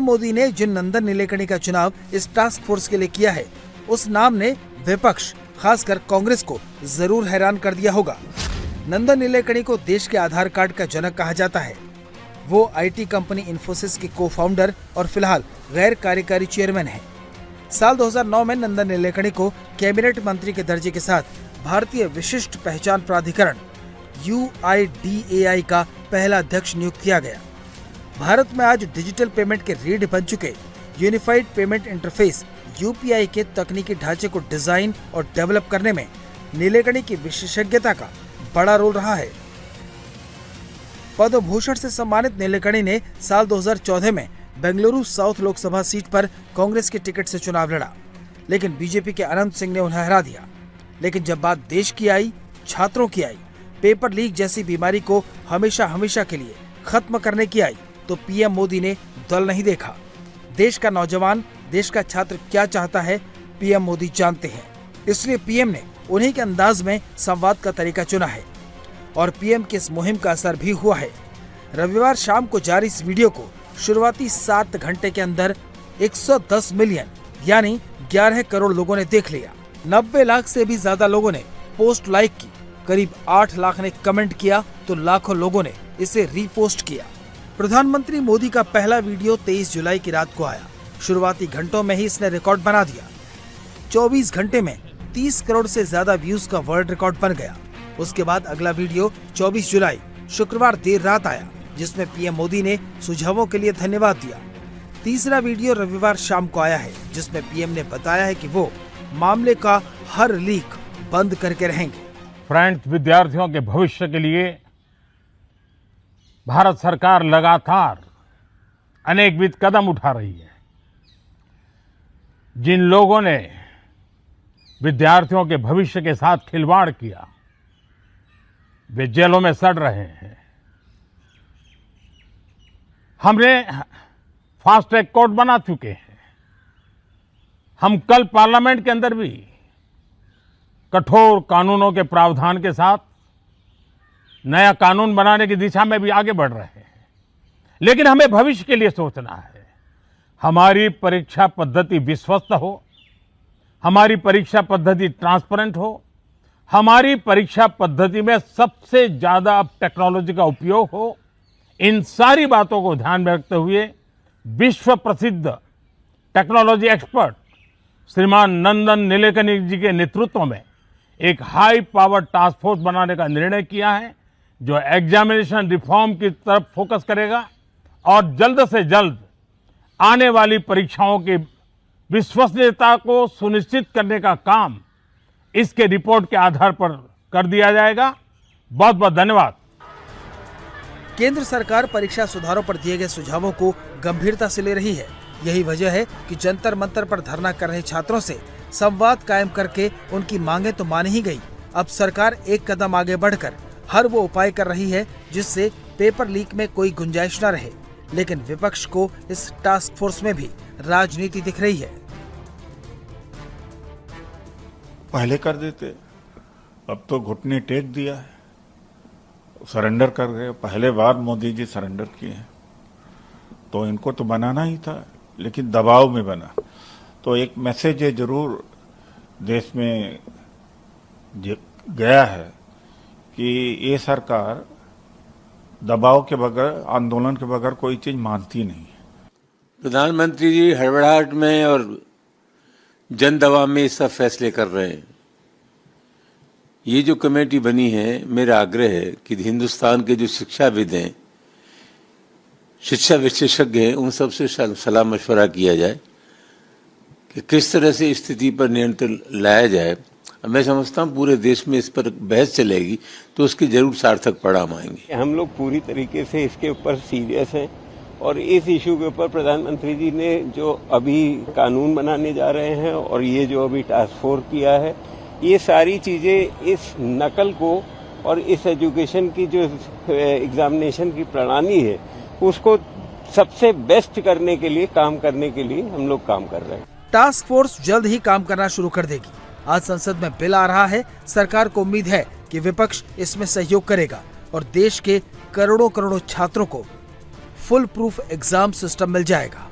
मोदी ने जिन नंदन नीलेकणी का चुनाव इस टास्क फोर्स के लिए किया है, उस नाम ने विपक्ष खासकर कांग्रेस को जरूर हैरान कर दिया होगा। नंदन नीलेकणी को देश के आधार कार्ड का जनक कहा जाता है। वो आईटी कंपनी इन्फोसिस के को-फाउंडर और फिलहाल गैर कार्यकारी चेयरमैन हैं। साल 2009 में नंदन नीलेकणी को कैबिनेट मंत्री के दर्जे के साथ भारतीय विशिष्ट पहचान प्राधिकरण UIDAI का पहला अध्यक्ष नियुक्त किया गया। भारत में आज डिजिटल पेमेंट के रीढ़ बन चुके यूनिफाइड पेमेंट इंटरफेस UPI के तकनीकी ढांचे को डिजाइन और डेवलप करने में नीलेकणी की विशेषज्ञता का बड़ा रोल रहा है। पद्म भूषण से सम्मानित नीलेकणी ने साल 2014 में बेंगलुरु साउथ लोकसभा सीट पर कांग्रेस के टिकट से चुनाव लड़ा, लेकिन बीजेपी के अनंत सिंह ने उन्हें हरा दिया। लेकिन जब बात देश की आई, छात्रों की आई, पेपर लीक जैसी बीमारी को हमेशा के लिए खत्म करने की आई, तो पीएम मोदी ने दल नहीं देखा। देश का नौजवान, देश का छात्र क्या चाहता है, पीएम मोदी जानते हैं। इसलिए पीएम ने उन्हीं के अंदाज में संवाद का तरीका चुना है और पीएम की इस मुहिम का असर भी हुआ है। रविवार शाम को जारी इस वीडियो को शुरुआती 7 घंटे के अंदर 110 मिलियन यानी 11 करोड़ लोगों ने देख लिया। 90 लाख से भी ज्यादा लोगों ने पोस्ट लाइक की, करीब 8 लाख ने कमेंट किया तो लाखों लोगों ने इसे रीपोस्ट किया। प्रधानमंत्री मोदी का पहला वीडियो 23 जुलाई की रात को आया। शुरुआती घंटों में ही इसने रिकॉर्ड बना दिया। 24 घंटे में 30 करोड़ से ज्यादा व्यूज का वर्ल्ड रिकॉर्ड बन गया। उसके बाद अगला वीडियो 24 जुलाई शुक्रवार देर रात आया, जिसमें पीएम मोदी ने सुझावों के लिए धन्यवाद दिया। तीसरा वीडियो रविवार शाम को आया है, जिसमें पीएम ने बताया है कि वो मामले का हर लीक बंद करके रहेंगे। फ्रेंड्स, विद्यार्थियों के भविष्य के लिए भारत सरकार लगातार अनेकविध कदम उठा रही है। जिन लोगों ने विद्यार्थियों के भविष्य के साथ खिलवाड़ किया, वे जेलों में सड़ रहे हैं। हमने फास्ट ट्रैक कोर्ट बना चुके हैं। हम कल पार्लियामेंट के अंदर भी कठोर कानूनों के प्रावधान के साथ नया कानून बनाने की दिशा में भी आगे बढ़ रहे हैं। लेकिन हमें भविष्य के लिए सोचना है। हमारी परीक्षा पद्धति विश्वस्त हो, हमारी परीक्षा पद्धति ट्रांसपेरेंट हो, हमारी परीक्षा पद्धति में सबसे ज्यादा अब टेक्नोलॉजी का उपयोग हो। इन सारी बातों को ध्यान में रखते हुए विश्व प्रसिद्ध टेक्नोलॉजी एक्सपर्ट श्रीमान नंदन नीलेकणी जी के नेतृत्व में एक हाई पावर टास्क फोर्स बनाने का निर्णय किया है, जो एग्जामिनेशन रिफॉर्म की तरफ फोकस करेगा और जल्द से जल्द आने वाली परीक्षाओं की विश्वसनीयता को सुनिश्चित करने का काम इसके रिपोर्ट के आधार पर कर दिया जाएगा। बहुत बहुत धन्यवाद। केंद्र सरकार परीक्षा सुधारों पर दिए गए सुझावों को गंभीरता से ले रही है। यही वजह है कि जंतर मंतर पर धरना कर रहे छात्रों से संवाद कायम करके उनकी मांगे तो मान ही गई। अब सरकार एक कदम आगे बढ़कर हर वो उपाय कर रही है जिससे पेपर लीक में कोई गुंजाइश न रहे। लेकिन विपक्ष को इस टास्क फोर्स में भी राजनीति दिख रही है। पहले कर देते, अब तो घुटने टेक दिया है, सरेंडर कर गए। पहले बार मोदी जी सरेंडर किए हैं, तो इनको तो बनाना ही था, लेकिन दबाव में बना। तो एक मैसेज है जरूर देश में गया है कि ये सरकार दबाव के बगैर, आंदोलन के बगैर कोई चीज मानती नहीं है। प्रधानमंत्री जी हड़बड़ाहट में और जन दबाव में सब फैसले कर रहे हैं। ये जो कमेटी बनी है, मेरा आग्रह है कि हिंदुस्तान के जो शिक्षाविद हैं, शिक्षा विशेषज्ञ हैं, उन सबसे सलाह मशवरा किया जाए कि किस तरह से स्थिति पर नियंत्रण लाया जाए। मैं समझता हूँ पूरे देश में इस पर बहस चलेगी तो उसके जरूर सार्थक परिणाम आएंगे। हम लोग पूरी तरीके से इसके ऊपर सीरियस हैं और इस इशू के ऊपर प्रधानमंत्री जी ने जो अभी कानून बनाने जा रहे हैं और ये जो अभी टास्क फोर्स किया है, ये सारी चीजें इस नकल को और इस एजुकेशन की जो एग्जामिनेशन की प्रणाली है उसको सबसे बेस्ट करने के लिए, काम करने के लिए हम लोग काम कर रहे हैं। टास्क फोर्स जल्द ही काम करना शुरू कर देगी। आज संसद में बिल आ रहा है। सरकार को उम्मीद है कि विपक्ष इसमें सहयोग करेगा और देश के करोड़ों छात्रों को फुल प्रूफ एग्जाम सिस्टम मिल जाएगा।